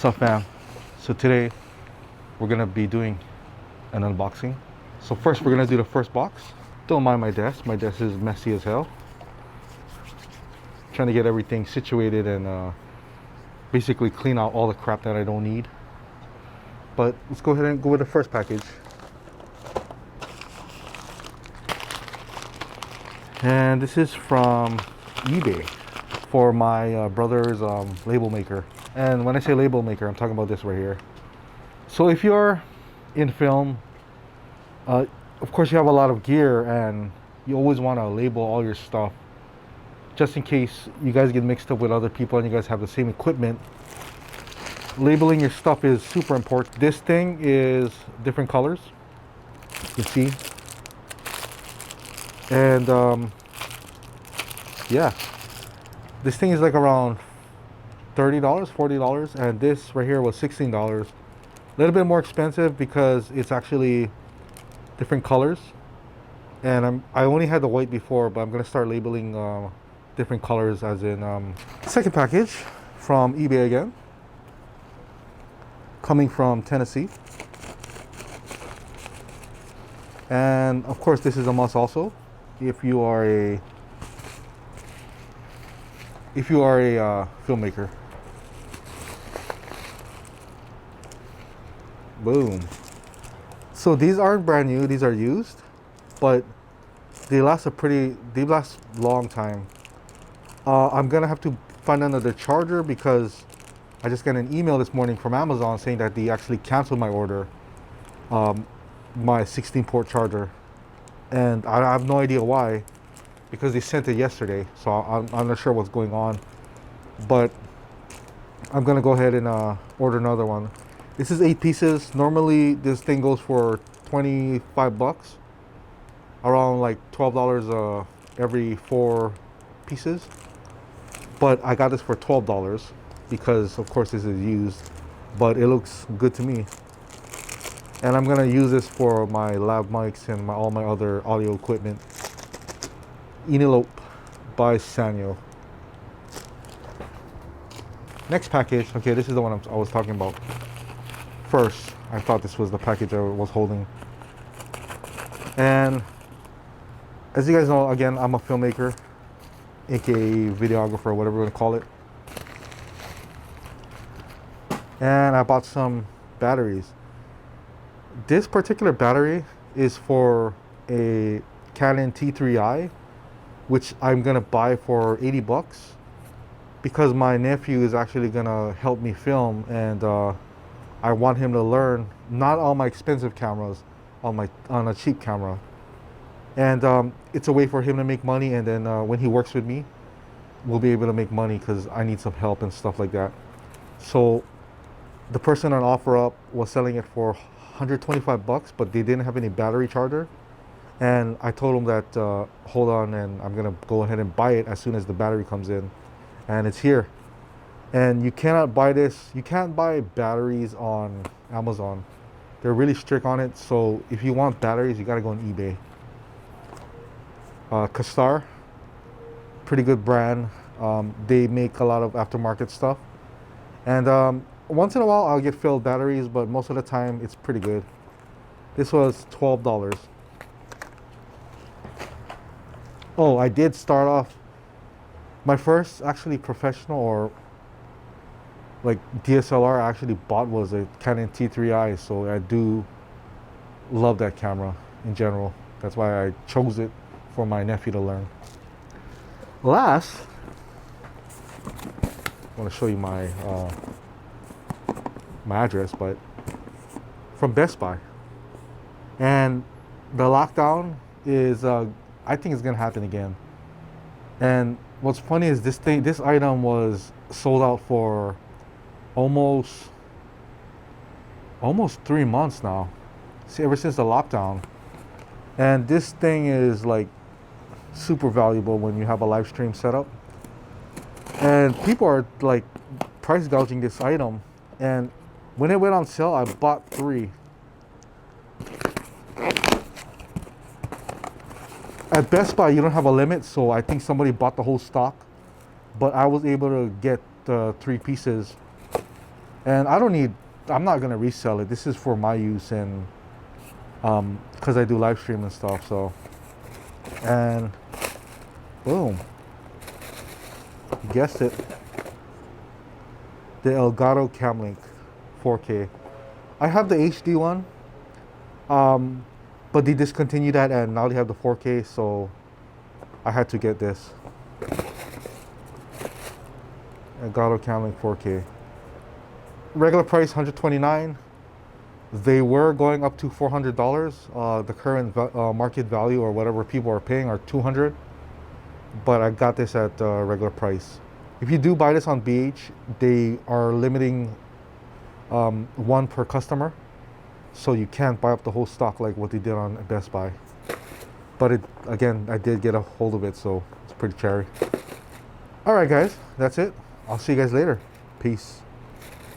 What's up, fam? So today we're gonna be doing an unboxing. So first we're gonna do the first box. Don't mind my desk. My desk is messy as hell. Trying to get everything situated and basically clean out all the crap that I don't need. But let's go ahead and go with the first package. And this is from eBay for my brother's label maker. And when I say label maker, I'm talking about this right here. So if you're in film, of course you have a lot of gear and you always want to label all your stuff just in case you guys get mixed up with other people and you guys have the same equipment. Labeling your stuff is super important. This thing is different colors, you see. And yeah, this thing is like around $30, $40, and this right here was $16. A little bit more expensive because it's actually different colors. And I only had the white before, but I'm gonna start labeling different colors, as in second package from eBay again, coming from Tennessee. And of course this is a must also if you are a filmmaker. Boom. So these aren't brand new, these are used, but they last long time. I'm gonna have to find another charger because I just got an email this morning from Amazon saying that they actually canceled my order, my 16 port charger, and I have no idea why, because they sent it yesterday, so I'm not sure what's going on. But I'm gonna go ahead and order another one. This is 8 pieces. Normally this thing goes for 25 bucks, around like $12 every 4 pieces, but I got this for $12 because of course this is used, but it looks good to me. And I'm gonna use this for my lab mics and all my other audio equipment. Enelope by Sanyo. Next package. Okay, this is the one I was talking about. First, I thought this was the package I was holding. And as you guys know, again, I'm a filmmaker, aka videographer, whatever you want to call it. And I bought some batteries. This particular battery is for a Canon T3i, which I'm gonna buy for 80 bucks because my nephew is actually gonna help me film, and I want him to learn not on my expensive cameras, on a cheap camera. And it's a way for him to make money, and then when he works with me, we'll be able to make money because I need some help and stuff like that. So the person on OfferUp was selling it for 125 bucks, but they didn't have any battery charger. And I told him that hold on, and I'm gonna go ahead and buy it as soon as the battery comes in. And it's here. And you cannot buy this, you can't buy batteries on Amazon. They're really strict on it. So if you want batteries, you gotta go on eBay. Castar, pretty good brand. They make a lot of aftermarket stuff. And once in a while I'll get filled batteries, but most of the time it's pretty good. This was $12. Oh, I did start off, my first actually professional or like DSLR I actually bought was a Canon T3i, so I do love that camera in general. That's why I chose it for my nephew to learn. Last, I want to show you my my address, but from Best Buy. And the lockdown is I think it's gonna happen again. And what's funny is this item was sold out for almost 3 months now. See, ever since the lockdown. And this thing is like super valuable when you have a live stream setup. And people are like price gouging this item. And when it went on sale, I bought 3. At Best Buy, you don't have a limit, so I think somebody bought the whole stock. But I was able to get 3 pieces And I don't need, I'm not gonna resell it. This is for my use and because I do live stream and stuff. So, and boom, you guessed it, the Elgato Camlink 4K. I have the HD one, but they discontinued that and now they have the 4K, so I had to get this Elgato Camlink 4K. Regular price $129. They were going up to $400. The current market value or whatever people are paying are $200. But I got this at regular price. If you do buy this on BH, they are limiting one per customer, so you can't buy up the whole stock like what they did on Best Buy. But it, again, I did get a hold of it, so it's pretty cherry. All right, guys, that's it. I'll see you guys later. Peace.